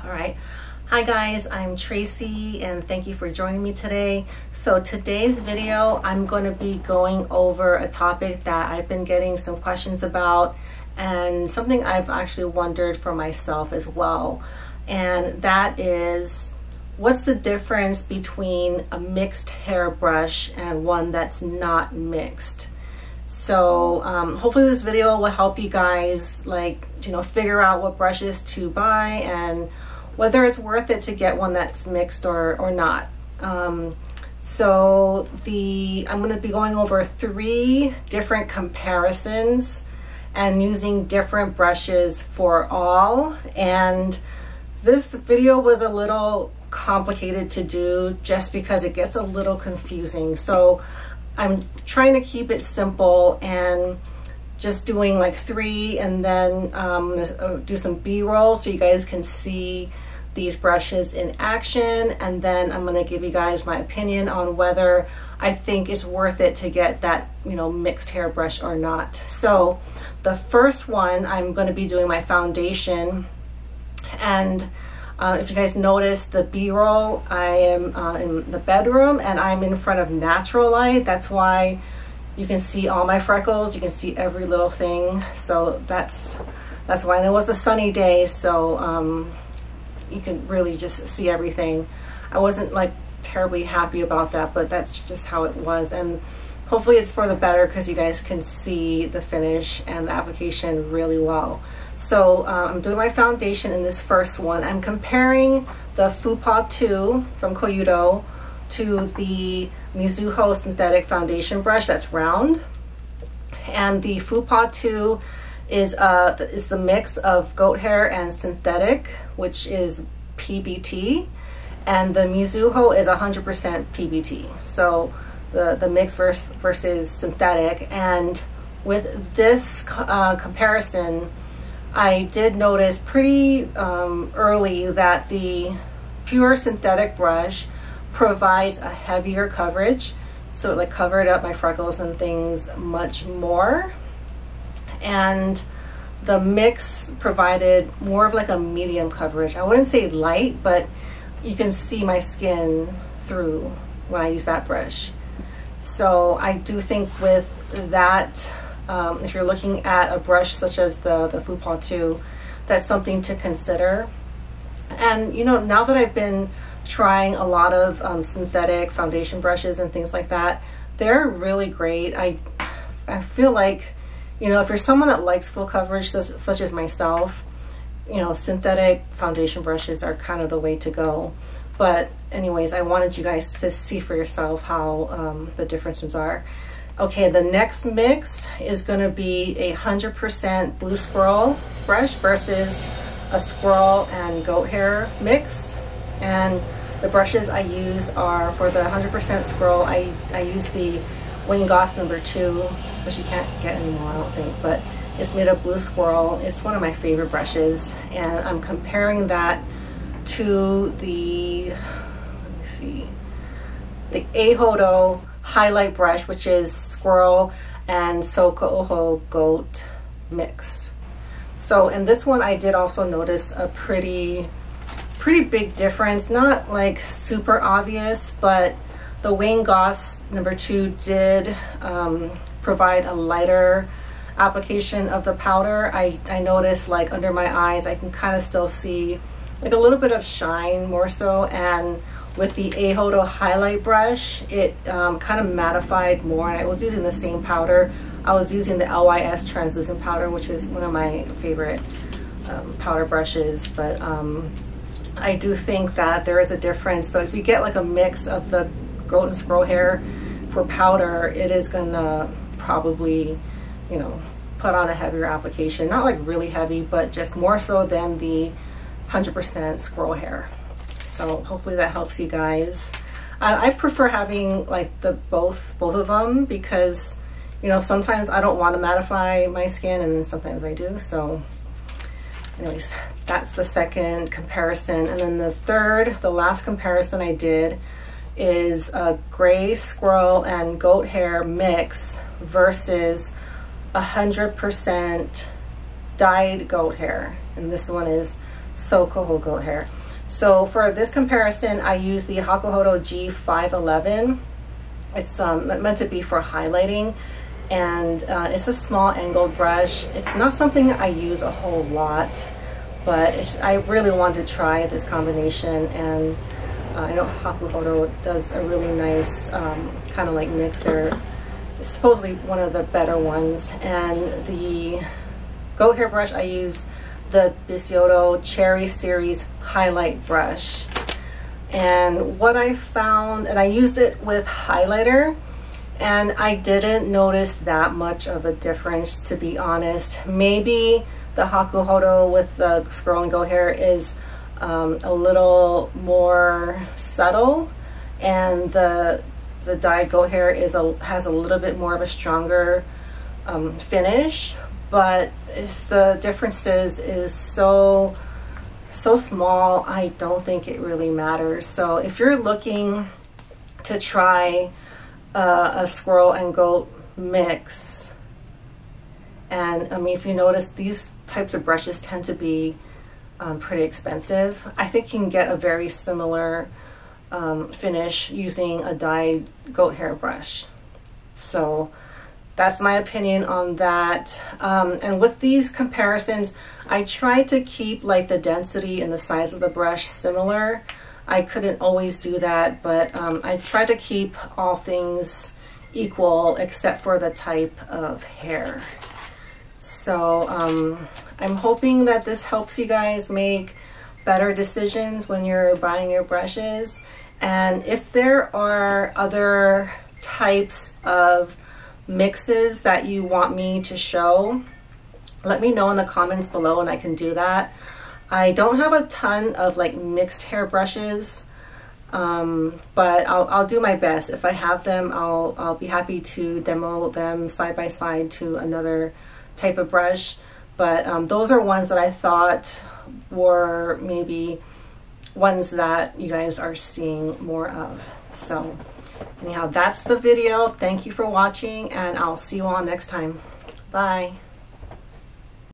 All right. Hi guys, I'm Tracy and thank you for joining me today. So today's video, I'm going to be going over a topic that I've been getting some questions about and something I've actually wondered for myself as well. And that is, what's the difference between a mixed hairbrush and one that's not mixed? So hopefully this video will help you guys figure out what brushes to buy and whether it's worth it to get one that's mixed or not. So I'm going to be going over 3 different comparisons and using different brushes for all. And this video was a little complicated to do just because it gets a little confusing. So I'm trying to keep it simple and just doing like 3, and then do some B-roll so you guys can see these brushes in action, and then I'm going to give you guys my opinion on whether I think it's worth it to get that mixed hairbrush or not. So the first one, I'm going to be doing my foundation, and if you guys notice the B-roll, I am in the bedroom and I'm in front of natural light. That's why you can see all my freckles, you can see every little thing. So that's why. And it was a sunny day, so you can really just see everything. I wasn't like terribly happy about that, but that's just how it was. And hopefully it's for the better because you guys can see the finish and the application really well. So I'm doing my foundation in this first one. I'm comparing the Fupa02 from Koyudo to the Mizuho synthetic foundation brush that's round. And the Fupa02 is the mix of goat hair and synthetic, which is PBT, and the Mizuho is 100% PBT. So the mix versus synthetic. And with this comparison, I did notice pretty early that the pure synthetic brush provides a heavier coverage, so it covered up my freckles and things much more. And the mix provided more of a medium coverage. I wouldn't say light, but you can see my skin through when I use that brush. So I do think with that, if you're looking at a brush such as the Fupa02, that's something to consider. And now that I've been trying a lot of synthetic foundation brushes and things like that, they're really great. I feel like, if you're someone that likes full coverage, such as myself, synthetic foundation brushes are kind of the way to go. But anyways, I wanted you guys to see for yourself how the differences are. Okay, the next mix is going to be 100% blue squirrel brush versus a squirrel and goat hair mix. And the brushes I use are, for the 100% squirrel, I use the goss number 2, which you can't get anymore, I don't think, but it's made of blue squirrel. It's one of my favorite brushes, and I'm comparing that to the, let me see, the Eihodo highlight brush, which is squirrel and Hakuhodo goat mix. So in this one, I did also notice a pretty big difference, not like super obvious, but the goss number 2 did provide a lighter application of the powder. I noticed under my eyes, I can kind of still see a little bit of shine more so. And with the Eihodo highlight brush, it kind of mattified more. And I was using the same powder. I was using the LYS translucent powder, which is one of my favorite powder brushes. But I do think that there is a difference. So if you get a mix of the goat and squirrel hair for powder, it is gonna probably put on a heavier application, not really heavy, but just more so than the 100% squirrel hair. So hopefully that helps you guys. I prefer having both of them because sometimes I don't want to mattify my skin, and then sometimes I do. So anyways, that's the second comparison. And then the last comparison I did is a gray squirrel and goat hair mix versus 100% dyed goat hair. And this one is so cool goat hair. So for this comparison, I use the Hakuhodo G511. It's meant to be for highlighting, and it's a small angled brush. It's not something I use a whole lot, but I really want to try this combination, and I know Hakuhodo does a really nice kind of like mixer. It's supposedly one of the better ones. And the goat hair brush, I use the Bisyodo Cheri series highlight brush. And what I found, and I used it with highlighter, and I didn't notice that much of a difference, to be honest. Maybe the Hakuhodo with the squirrel and goat hair is a little more subtle, and the dyed goat hair has a little bit more of a stronger finish, but the differences is so small, I don't think it really matters. So if you're looking to try a squirrel and goat mix, and I mean, if you notice, these types of brushes tend to be pretty expensive. I think you can get a very similar finish using a dyed goat hair brush. So that's my opinion on that. And with these comparisons, I try to keep like the density and the size of the brush similar. I couldn't always do that, but I try to keep all things equal except for the type of hair. So I'm hoping that this helps you guys make better decisions when you're buying your brushes. And if there are other types of mixes that you want me to show, let me know in the comments below and I can do that. I don't have a ton of like mixed hair brushes, but I'll do my best. If I have them, I'll be happy to demo them side by side to another type of brush. But those are ones that I thought were maybe ones that you guys are seeing more of. So anyhow, that's the video. Thank you for watching, and I'll see you all next time. Bye.